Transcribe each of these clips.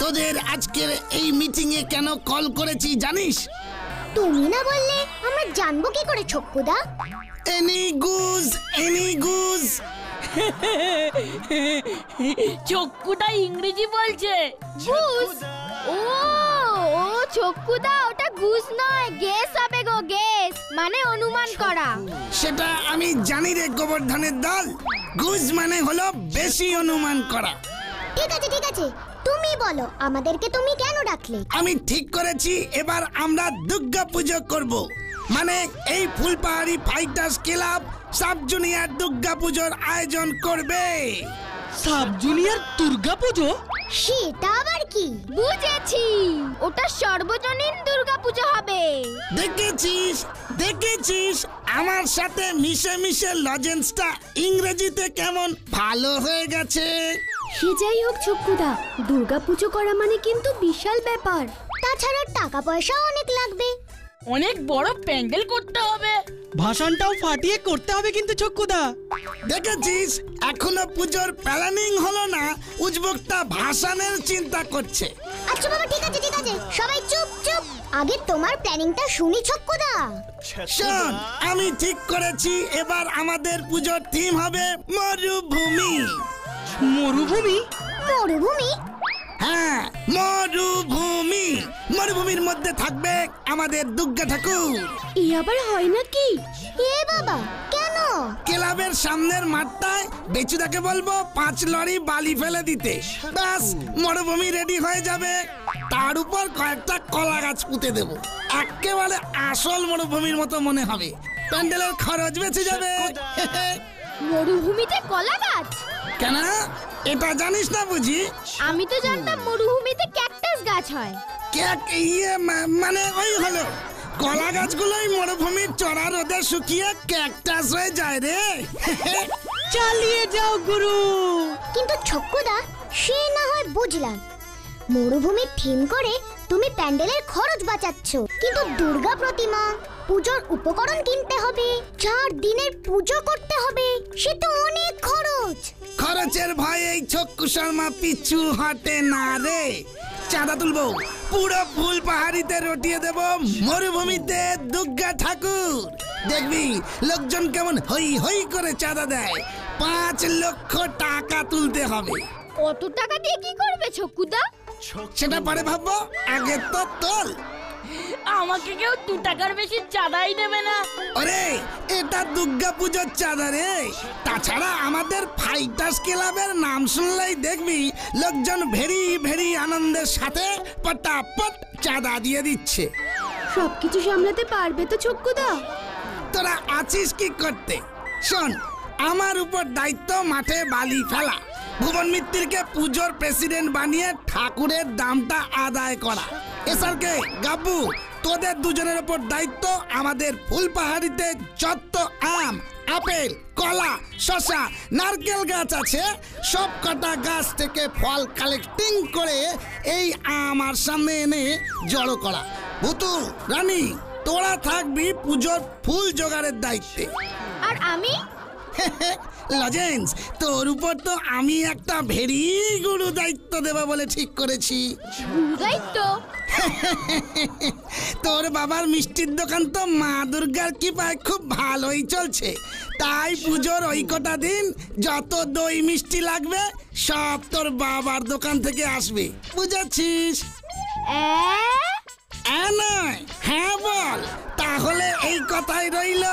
তোদের আজকের এই মিটিং এ কেন কল করেছি জানিস? তুমি না বললে আমরা জানবো কি করে ছক্কুদা? এনি গুজ চক্কুটা ইংরেজি বলছে। গুস? ও ও ছক্কুদা, ওটা গুস নয়, গেস হবে গো, গেস মানে অনুমান করা। সেটা আমি জানি রে গোবর্ধনের দল। গুজ মানে হলো বেশি অনুমান করা। ঠিক আছে ঠিক আছে, তুমি বলো আমাদেরকে তুমি কেন ডাকলে? আমি ঠিক করেছি এবার আমরা দুর্গা পুজো করব। মানে এই Fulpahari fighters club sub junior Durga পুজোর আয়োজন করবে। সাব জুনিয়র দুর্গা পুজো? সেটা আবার কি? বুঝেছি, ওটা সর্বজনীন দুর্গা পুজো হবে। দেখেছিস আমার সাথে মিশে মিশে লজেন্সটা ইংরেজিতে কেমন ভালো হয়ে গেছে। সে যাই হোক ছক্কুদা, দুর্গা পুজো করা মানে কিন্তু বিশাল ব্যাপার। তাছাড়া টাকা পয়সা অনেক লাগবে। অনেক বড় প্যান্ডেল করতে হবে। ভাষণটাও ফাটিয়ে করতে হবে কিন্তু ছক্কুদা। দেখেছিস এখনো পুজোর প্ল্যানিং হলো না, উজবুকটা ভাষণের চিন্তা করছে। আচ্ছা বাবা, ঠিক আছে ঠিক আছে, সবাই চুপ চুপ, আগে তোমার প্ল্যানিংটা শুনি ছক্কুদা। শোন, আমি ঠিক করেছি এবার আমাদের পুজোর থিম হবে মরুভূমি। মরুভূমি? মরুভূমি? হ্যাঁ, মরুভূমির মধ্যে থাকবে আমাদের দুর্গা ঠাকুর। এই আবার হয় নাকি? এ বাবা, কেন? ক্লাবের সামনের মাঠটায় বেচুদাকে বলবো 5 লরি বালি ফেলে দিতে, ব্যাস মরুভূমি রেডি হয়ে যাবে। তার উপর কয়েকটা কলা গাছ পুঁতে দেবো, একেবারে আসল মরুভূমির মতো মনে হবে। প্যান্ডেলের খরচ বেঁচে যাবে। মরুভূমিতে কলা গাছ? কেন, এটা জানিস না বুঝি? আমি তো জানতাম মরুভূমিতে ক্যাকটাস গাছ হয়। মানে ওই হলো, কলা গাছগুলোই মরুভূমির চড়া রোদে শুকিয়ে ক্যাকটাস হয়ে যায় রে। চালিয়ে যাও গুরু। কিন্তু ছক্কুদা, সে না হয় বুঝলাম, মরুভূমির থিম করে তুমি প্যান্ডেলের খরচ বাঁচাচ্ছ, কিন্তু দুর্গা প্রতিমা, পূজোর উপকরণ কিনতে হবে, 4 দিনের পুজো করতে হবে, সে তো অনেক খরচ। খরচের ভয়ে এই ছক্কু শর্মা পিছু হটে না রে। চাঁদা তুলবো, পুরো ফুল পাহাড়িতে রটিয়ে দেব মরুভূমিতে দুর্গা ঠাকুর। দেখবি লোকজন কেমন হই হই করে চাঁদা দেয়। 5 লক্ষ টাকা তুলতে হবে। কত টাকা দিয়ে কি করবে ছক্কুদা? সেটা পরে ভাববো, আগে তো তোল। আমাকে কেউ 2 টাকার বেশি চাঁদাই দেবে না। আরে এটা দুর্গা পুজোর চাঁদা রে। তাছাড়া আমাদের ফাইটার্স ক্লাবের নাম শুনলেই দেখবি লোকজন ভেরি ভেরি আনন্দের সাথে পটাপট চাঁদা দিয়ে দিচ্ছে। সবকিছু সামলাতে পারবে তো ছক্কুদা? তোরা আছিস কি করতে? শোন, আমার উপর দায়িত্ব মাঠে বালি ফেলা, ভুবন মিত্তিরকে পুজোর প্রেসিডেন্ট বানিয়ে ঠাকুরের দামটা আদায় করা। এসআরকে, গাব্বু, তোদের দুজনের উপর দায়িত্ব আমাদের ফুলপাহাড়িতে যত আম, আপেল, কলা, শসা, নারকেল গাছ আছে সব কটা গাছ থেকে ফল কালেক্টিং করে এই আমার সামনে এনে জড়ো করা। ভুতু, রানী, তোরা থাকবি পুজোর ফুল জোগাড়ের দায়িত্বে। আর আমি? লজেন্স, তোর উপর তো আমি একটা ভেরি গুরু দায়িত্ব দেব বলে ঠিক করেছি। দায়িত্ব? তোর বাবার মিষ্টির দোকান তো মা দুর্গার কৃপায় খুব ভালোই চলছে, তাই পুজোর ওই কটা দিন যত দই মিষ্টি লাগবে সব তোর বাবার দোকান থেকে আসবে, বুঝেছিস? নয়, হ্যাঁ বল। তাহলে এই কথাই রইল।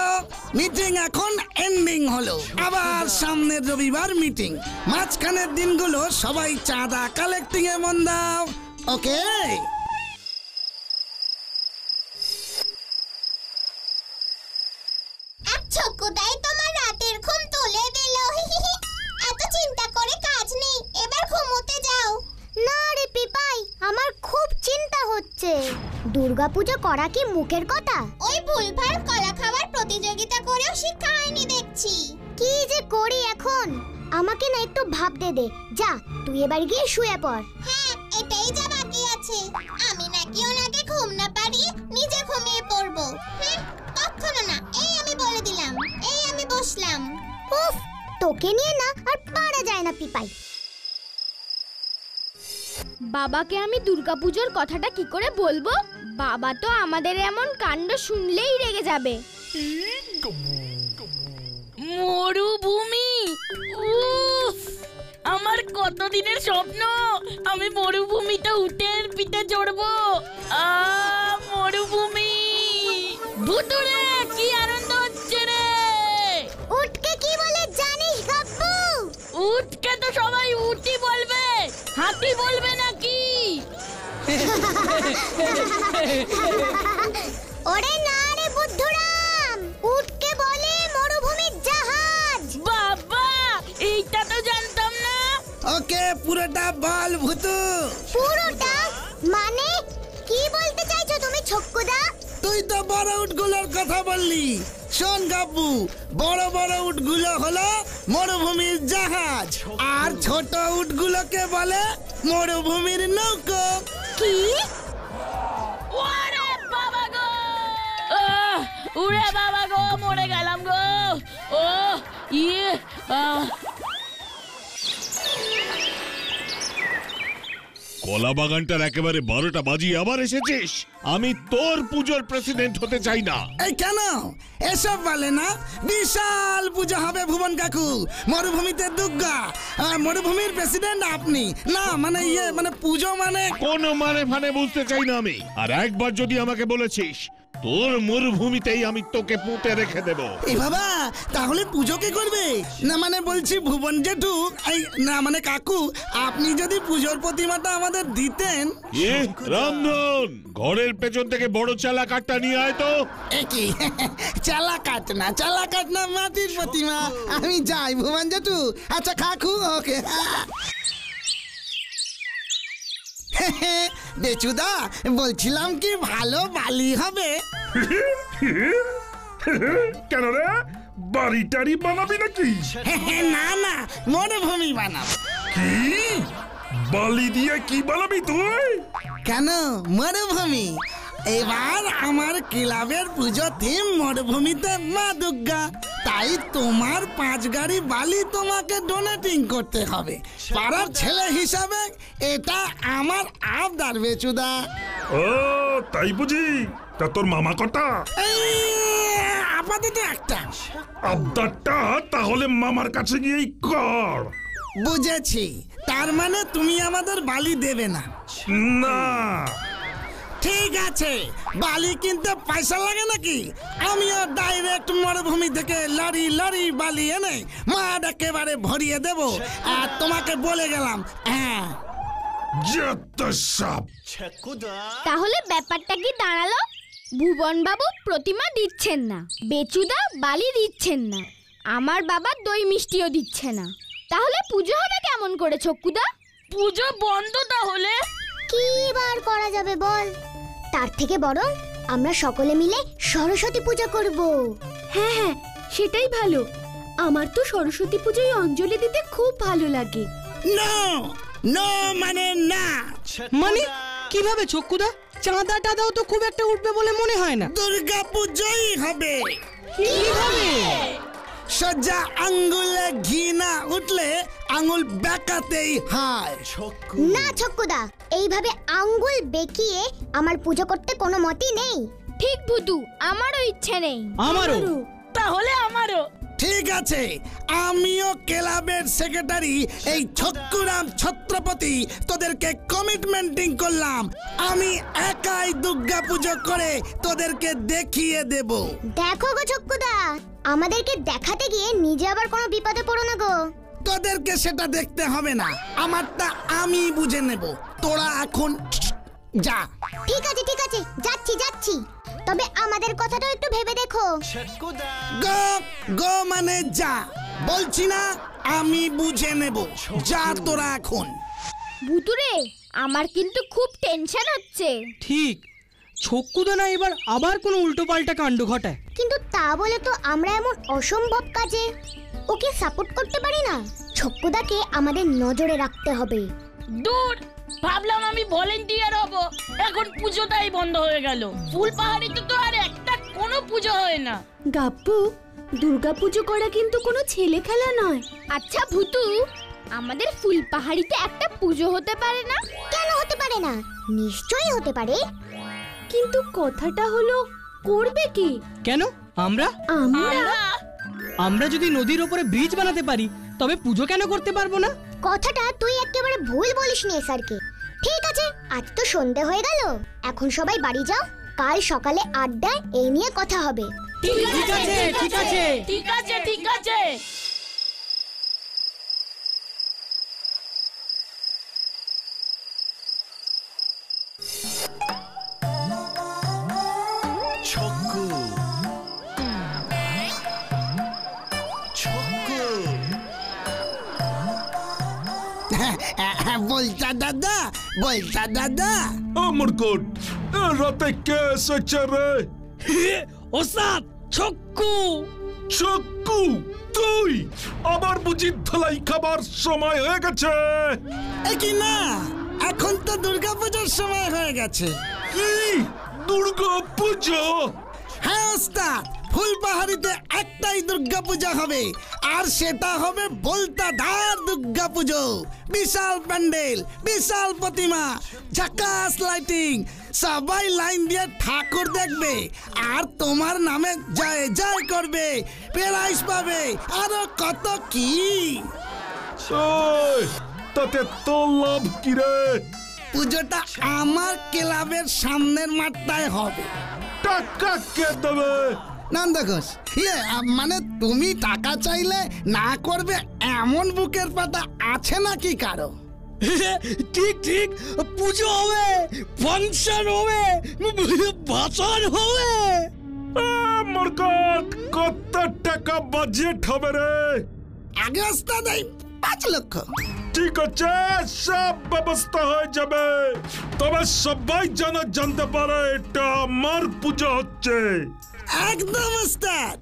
মিটিং এখন এন্ডিং হলো, আবার সামনের রবিবার মিটিং। মাঝখানের দিনগুলো সবাই চাঁদা কালেক্টিং এ মন দাও, ওকে? ছক্কুদাই তোমার রাতের ঘুম তুলে দিল। এত চিন্তা করে কাজ নেই, এবার ঘুমোতে যাও। না রে পিপাই, আমার খুব চিন্তা হচ্ছে। দুর্গাপুজো করা কি মুখের কথা? ওই ভুলভাল কলা খাওয়ার প্রতিযোগিতা করেও শিক্ষা হয়নি দেখছি। কি যে করি এখন, আমাকে না একটু ভাবতে দে। যা, তুই এবার গিয়ে শুয়ে পড়। হ্যাঁ, এটাই যা বাকি আছে। আমি নাকি ওনাকে ঘুম না পারিয়ে নিজে ঘুমিয়ে পড়বো? কখনো না। এই আমি বলে দিলাম, এই আমি বসলাম। উফ, তোকে নিয়ে না আর পারা যায় না পিপাই। বাবাকে আমি দুর্গাপুজোর কথাটা কি করে বলবো? বাবা তো আমাদের এমন কাণ্ড শুনলেই রেগে যাবে। মরুভূমি, উফ, আমার কতদিনের স্বপ্ন আমি মরুভূমিতে উটের পিঠে চড়বো। মরুভূমি, ভুতুরে কি আনন্দ হচ্ছে রে। উটকে কি বলে জানিস গাব্বু? উটকে তো সবাই উটি বলবে, হাতি বলবে নাকি? ওরে না রে বুদ্ধুরাম, উটকে বলে মরুভূমির জাহাজ। বাবা, এইটা তো জানতাম না। ওকে পুরোটা বল ভূতু। পুরোটা মানে কি বলতে চাইছো তুমি ছক্কুদা? তুই তো বড় উটগুলোর কথা বললি। শোন গাব্বু, বড় বড় উটগুলো হলো মরুভূমির জাহাজ, আর ছোট উটগুলোকে বলে মরুভূমির নৌকো। কি? ওরে বাবা গো, উড়ে বাবা গো, মরে গেলাম গো। ও ইয়ে, কলা বাগানটার একেবারে 12টা বাজিয়ে আবার এসেছিস। আমি তোর পুজোর প্রেসিডেন্ট হতে চাই না। এই কেন এসব বলে না? বিশাল পূজা হবে ভুবন কাকু, মরুভূমিতে দুর্গা, মরুভূমির প্রেসিডেন্ট আপনি। না মানে মানে পুজো মানে কোনো মানে ফানে বুঝতে চাই না আমি। আর একবার যদি আমাকে বলেছিস তোর মরুভূমিতেই আমি তোকে পুঁতে রেখে দেব। এই বাবা, তাহলে পুজো কে করবে? না মানে বলছি ভুবন জেঠু, এই না মানে কাকু, আপনি যদি পুজোর প্রতিমাটা আমাদের দিতেন। রামধন, ঘরের পেছন থেকে বড় চালা কাঠটা নিয়ে আয় তো। একই চালা কাট না মাটির প্রতিমা। আমি যাই ভুবন জেঠু। আচ্ছা কাকু, ওকে। বেচুদা, বলছিলাম কি ভালো বালি হবে? কেন রে, বাড়ি টাড়ি বানাবি নাকি? না না, মরুভূমি বানাবো। কি বালি দিয়ে কি বানাবি তুই? কেন মরুভূমি? এবার আমার ক্লাবের পুজো থিম মরুভূমিতে মা দুর্গা, তাই তোমার 5 গাড়ি বালি তোমাকে ডোনেটিং করতে হবে। পাড়ার ছেলে হিসাবে এটা আমার আবদার বেচুদা। ও তাই বুঝি? তা তোর মামা কটা? আপাতত একটা। আবদারটা তাহলে মামার কাছে গিয়েই কর। বুঝেছি, তার মানে তুমি আমাদের বালি দেবে না? না। ঠিক আছে, বালি কিনতে পয়সা লাগে নাকি? আমিও ডাইরেক্ট মরুভূমি থেকে লরি লরি বালি এনে মাঠ একেবারে ভরিয়ে দেব। আর তোমাকে বলে গেলাম, হ্যাঁ। যত সব। তাহলে ব্যাপারটা কি দাঁড়ালো? ভুবন বাবু প্রতিমা দিচ্ছেন না, বেচুদা বালি দিচ্ছেন না, আমার বাবা দই মিষ্টিও দিচ্ছে না। তাহলে পুজো হবে কেমন করে ছক্কুদা? পুজো বন্ধ তাহলে? কি বার করা যাবে বল? তার থেকে বরং আমরা সকলে মিলে সরস্বতী পূজা করব। হ্যাঁ, সেটাই ভালো। আমার তো সরস্বতী পূজায় অঞ্জলি দিতে খুব ভালো লাগে। নো নো মানে না। মানে কিভাবে ছক্কুদা? চাঁদা টাদাও তো খুব একটা উঠবে বলে মনে হয় না। দুর্গা পুজোই হবে। কিভাবে? সজ্জা আঙ্গুলে ঘি না উঠলে আঙ্গুল বেঁকাতেই হয়। না ছক্কুদা, এইভাবে আঙ্গুল বেঁকিয়ে আমার পুজো করতে কোনো মতই নেই। ঠিক ভুতু, আমারও ইচ্ছে নেই। আমারও। তাহলে আমারও। ঠিক আছে, আমিও ক্লাবের সেক্রেটারি এই ছক্কুরাম ছত্রপতি তোদেরকে কমিটমেন্টিং করলাম। আমি একাই দুর্গা পুজো করে তোদেরকে দেখিয়ে দেব। দেখো গো ছক্কুদা, আমাদেরকে দেখাতে গিয়ে নিজে আবার কোনো বিপদে পড়ো না গো। তোদেরকে সেটা দেখতে হবে না, আমারটা আমি বুঝে নেব। তোরা এখন যা। ঠিক আছে যাচ্ছি। তবে আমাদের কথাটাও একটু ভেবে দেখো। গো গো মানে যা, বলছি না আমি বুঝে নেব। যা তোরা এখন। ভুতুরে, আমার কিন্তু খুব টেনশন হচ্ছে। ঠিক, ছক্কুদা না এবার আবার কোনো উল্টোপাল্টা কাণ্ড ঘটায়। কিন্তু তা বলে তো আমরা এমন অসম্ভব কাজে ওকে সাপোর্ট করতে পারি না। ছক্কুদাকে আমাদের নজরে রাখতে হবে। দূর, ভাবলাম আমি ভলেন্টিয়ার হব, এখন পুজোটাই বন্ধ হয়ে গেল। ফুলপাহাড়িতে তো আর একটা কোনো পুজো হয় না। গাব্বু, দুর্গাপুজো করা কিন্তু কোনো ছেলে খেলা নয়। আচ্ছা ভূতু, আমাদের ফুলপাহাড়িতে একটা পুজো হতে পারে না? কেন হতে পারে না? নিশ্চয়ই হতে পারে। কিন্তু কথাটা হলো করবে কে? কেন আমরা আমরা? আমরা যদি নদীর ওপরে ব্রিজ বানাতে পারি তবে পুজো কেন করতে পারবো না? কথাটা তুই একেবারে ভুল বলিসনি স্যারকে। ঠিক আছে, আজ তো সন্ধে হয়ে গেল, এখন সবাই বাড়ি যাও। কাল সকালে 8টায় এই নিয়ে কথা হবে। ঠিক আছে ঠিক আছে ঠিক আছে ঠিক আছে। ছক্কু ছক্কু বলতা দাদা, বলতা দাদা। আমার কোট রাতে কে এসেছে রে? ওস্তাদ ছক্কু। ছক্কু তুই? আবার বুঝি ধলাই খাবার সময় হয়ে গেছে? কি না, এখন তো দুর্গাপূজার সময় হয়ে গেছে। কি দুর্গা পুজো? হ্যাঁ ওস্তাদ, ফুলপাহাড়িতে একটাই দুর্গাপূজা হবে, আর সেটা হবে বলতাধার দুর্গাপুজো। বিশাল প্যান্ডেল, বিশাল প্রতিমা, ঝাকাস লাইটিং, সবাই লাইন দিয়ে ঠাকুর দেখবে আর তোমার নামে জয় জয় করবে, প্রাইজ পাবে, আরো কত কি। তাতে তো লাভ কি রে? পুজোটা আমার ক্লাবের সামনের মাঠটায় হবে। টাকা কে দেবে? নন্দ ঘোষ, মানে তুমি টাকা চাইলে না করবে এমন বুকের পাতা আছে নাকি কারো? ঠিক ঠিক, পুজো হবে, ফাংশন হবে, ভাষণ হবে। আমার কত টাকা বাজেট হবে রে? আগে ওস্তাদ 5 লক্ষ। ঠিক আছে, সব ব্যবস্থা হয়ে যাবে, তবে সবাই যেন জানতে পারে এটা আমার পুজো হচ্ছে। একদম ওস্তাদ।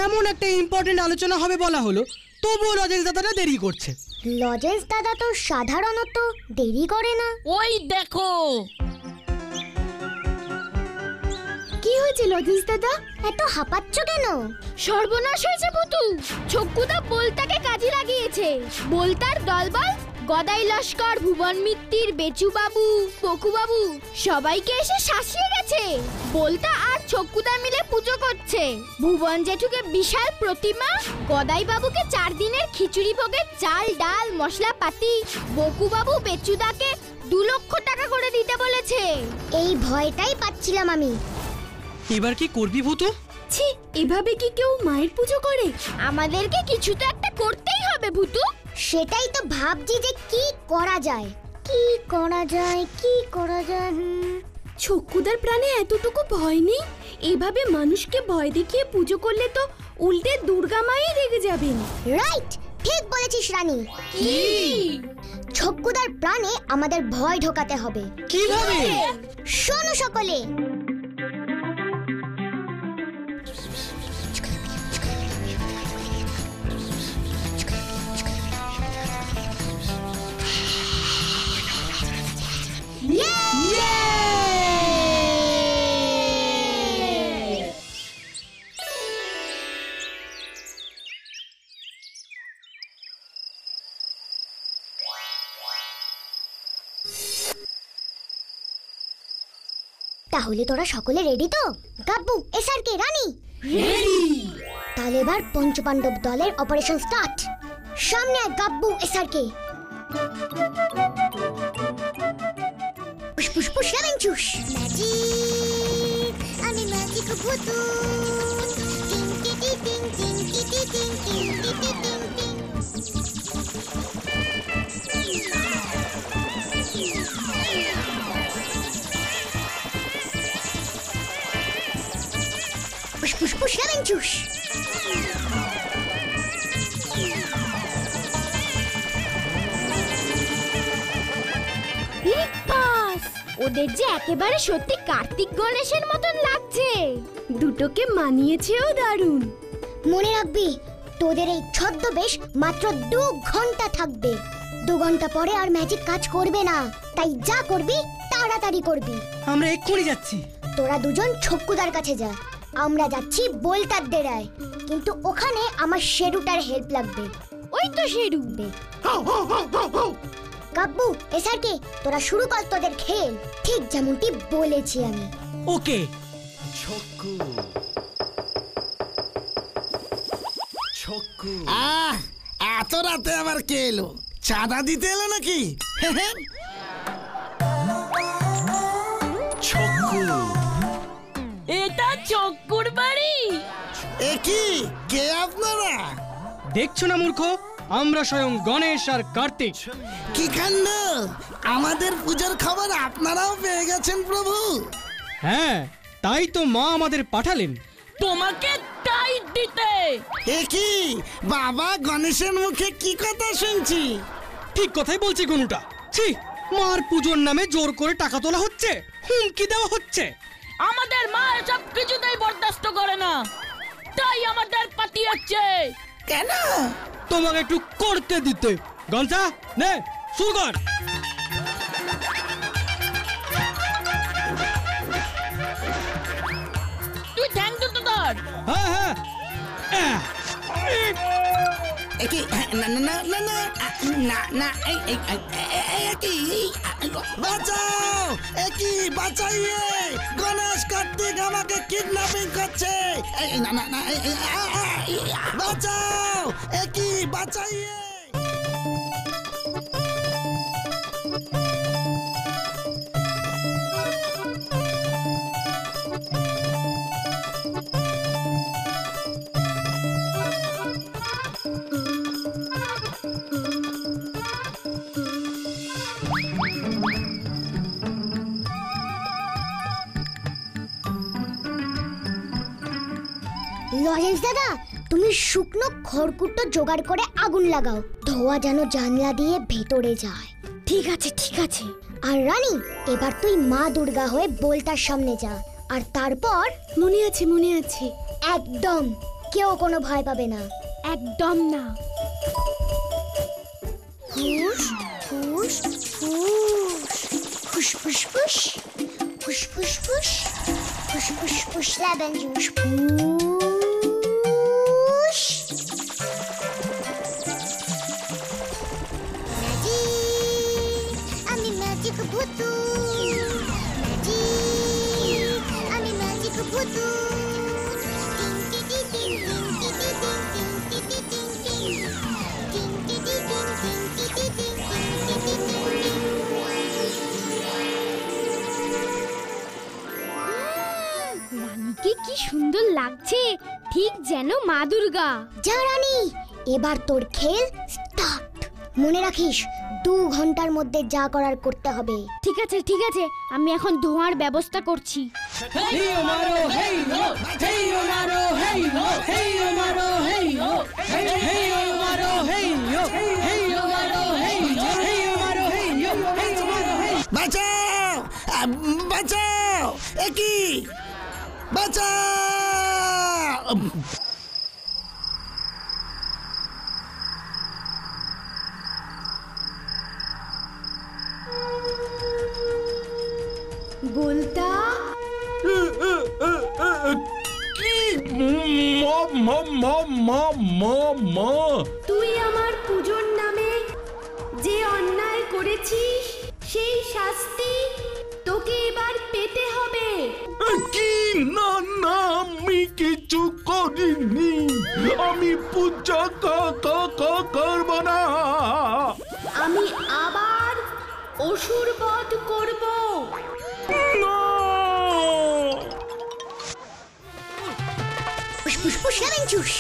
এমন একটা ইম্পর্টেন্ট আলোচনা হবে বলা হলো, তবুও লজেন্স দাদাটা দেরি করছে। লজেন্স দাদা তো সাধারণত দেরি করে না। ওই দেখো। কি হয়েছে লজেন্স দাদা, এত হাঁপাচ্ছ কেন? সর্বনাশ হয়েছে ভূতু। ছক্কুদা বলতাকে কাজে লাগিয়েছে। বলতার দলবল, গদাই লস্কর, ভুবন মিত্তির, বেচু বাবু, পকু বাবু সবাইকে এসে শাসিয়ে গেছে। বলতা আর ছক্কুদা মিলে পুজো করছে। ভুবন জেঠুকে বিশাল প্রতিমা, গদাই বাবুকে 4 দিনের খিচুড়ি ভোগের চাল ডাল মশলাপাতি, বকু বাবু বেচুদাকে 2 লক্ষ টাকা করে দিতে বলেছে। এই ভয়টাই পাচ্ছিলাম আমি। এবার কি করবি ভূতু? ছি, এভাবে কি কেউ মায়ের পুজো করে? আমাদেরকে কিছু তো একটা করতেই হবে ভূতু। সেটাই তো ভাবছি যে কি করা যায়, কি করা যায়, কি করা যায়। ছক্কুদার প্রাণে এতটুকু ভয় নেই? এভাবে মানুষকে ভয় দেখিয়ে পুজো করলে তো উল্টে দুর্গা মাই রেগে যাবেন। রাইট, ঠিক বলেছিস রানী। কি? ছক্কুদার প্রাণে আমাদের ভয় ঢোকাতে হবে। কিভাবে? শোনো সকলে। তাহলে তোরা সকলে রেডি তো? Gabbu, SRK, Rani ready. তাহলে এবার পঞ্চপাণ্ডব দলের অপারেশন স্টার্ট। সামনে আয় Gabbu, SRK. Push push push, lemon juice. Magic, আমি ম্যাজিক ভূতু। টিং টিং টিং টিং টিং টিং টিং টিং টিং টিং। Push, push, push, lemon juice. ওদের যে একেবারে সত্যি কার্তিক গণেশের মতন লাগছে। দুটোকে মানিয়েছেও দারুণ। মনে রাখবি তোদের এই ছদ্মবেশ মাত্র 2 ঘন্টা থাকবে। 2 ঘন্টা পরে আর ম্যাজিক কাজ করবে না, তাই যা করবি তাড়াতাড়ি করবি। আমরা এক্ষুনি যাচ্ছি। তোরা দুজন ছক্কুদার কাছে যা, আমরা যাচ্ছি বোলতার ডেরায়। কিন্তু ওখানে আমার শেরুটার হেল্প লাগবে। ওই তো শেরু। কাব্বু এসআরকে তোরা শুরু কর তোদের খেল, ঠিক যেমনটি বলেছি আমি। ওকে। এত রাতে আবার কে এলো? চাঁদা দিতে এলো নাকি? এটা চক্কুর বাড়ি। এ কি, কে আপনারা? দেখছো না মূর্খ, আমরা স্বয়ং গণেশ আর কার্তিক। কি কাণ্ড, আমাদের পূজার খবর আপনারাও পেয়ে গেছেন প্রভু। হ্যাঁ, তাই তো মা আমাদের পাঠালেন তোমাকে টাইট দিতে। এ কি, বাবা গণেশের মুখে কি কথা শুনছি? ঠিক কথাই বলছি গনুটা। ছি, মার পুজোর নামে জোর করে টাকা তোলা হচ্ছে, হুমকি দেওয়া হচ্ছে। আমাদের মা সব কিছুতেই বরদাস্ত করে না, তাই আমাদের পাঠিয়েছে। কেন? তোমাকে একটু করতে দিতে। গনসা নে, শুরু কর। তুই ধ্যান তো তোর। হ্যাঁ হ্যাঁ। এ কি, না না না না না না না, কি বাঁচাও, এ কি বাঁচাইয়ে, গণেশ কার্তিক আমাকে কিডন্যাপিং করছে। না না না, বাঁচাও, এ কি বাঁচাইয়ে। লরেন্স দাদা, তুমি শুকনো খড়কুটো জোগাড় করে আগুন লাগাও, ধোঁয়া যেন জানলা দিয়ে ভেতরে যায়। ঠিক আছে ঠিক আছে। আর রানী, এবার তুই মা দুর্গা হয়ে বোলতার সামনে যা, আর তারপর মনে আছে মনে আছে। একদম কেউ কোনো ভয় পাবে না। একদম না। ফুস ফুস ফুস ফুস ফুস ফুস ফুস ফুস ফুস ফুস ফুস লেমন জুস ফুস। ম্যাজিক, আমি ম্যাজিক ভূতু, ম্যাজিক, আমি ম্যাজিক ভূতু। রানীকে কি সুন্দর লাগছে, ঠিক যেন মা দুর্গা। যা রানী, এবার তোর খেল স্টার্ট। মনে রাখিস 2 ঘন্টার মধ্যে যা করার করতে হবে। ঠিক আছে ঠিক আছে, আমি এখন ধোঁয়ার ব্যবস্থা করছি। বাঁচাও, বাঁচাও, এ কি, বাঁচাও। বলতা কি মা তুই আমার পুজোর নামে যে অন্যায় করেছিস, সেই শাস্তি তোকে এবার পেতে হবে। কি? না না, আমি কিছু করিনি, আমি পূজা করব না। আমি আবার অসুর বধ করব। না, ফুস ফুস ফুস লেমন জুস।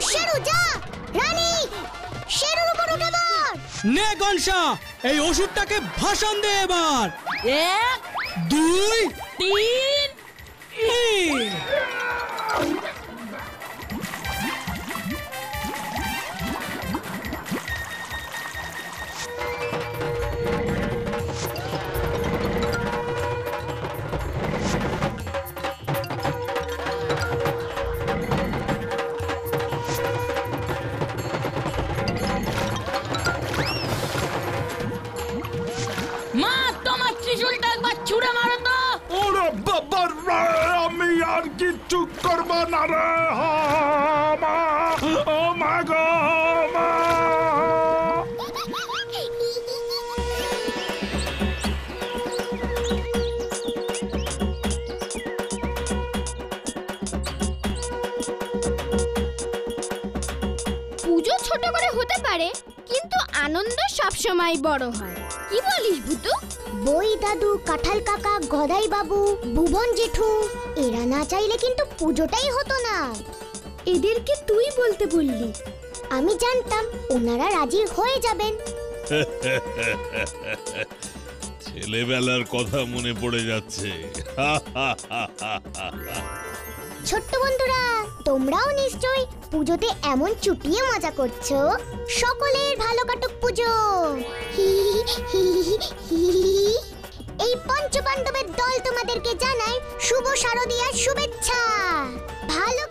শেরু যা, রানী শেরুর উপর উঠে পড়। নে গনসা, এই ওষুধটাকে ভাষণ দে এবার। 1 2 3 3। করবো না রে। মা, ও মা গো মা। পুজো ছোট করে হতে পারে, কিন্তু আনন্দ সবসময় বড় হয়। কি বলিস ভূতু? বই দাদু, কাঁঠাল কাকা, গদাই বাবু, ভুবন জেঠু এরা না চাইলে কিন্তু পুজোটাই হতো না। এদেরকে তুই বলতে বললি? আমি জানতাম ওনারা রাজি হয়ে যাবেন। ছেলেবেলার কথা মনে পড়ে যাচ্ছে। ছোট্ট বন্ধুরা, তোমরাও নিশ্চয়ই পুজোতে এমন চুটিয়ে মজা করছো। সকলের ভালো কাটুক পুজো। এই পঞ্চপাণ্ডবের দল তোমাদেরকে জানায় শুভ শারদীয়ার শুভেচ্ছা। ভালো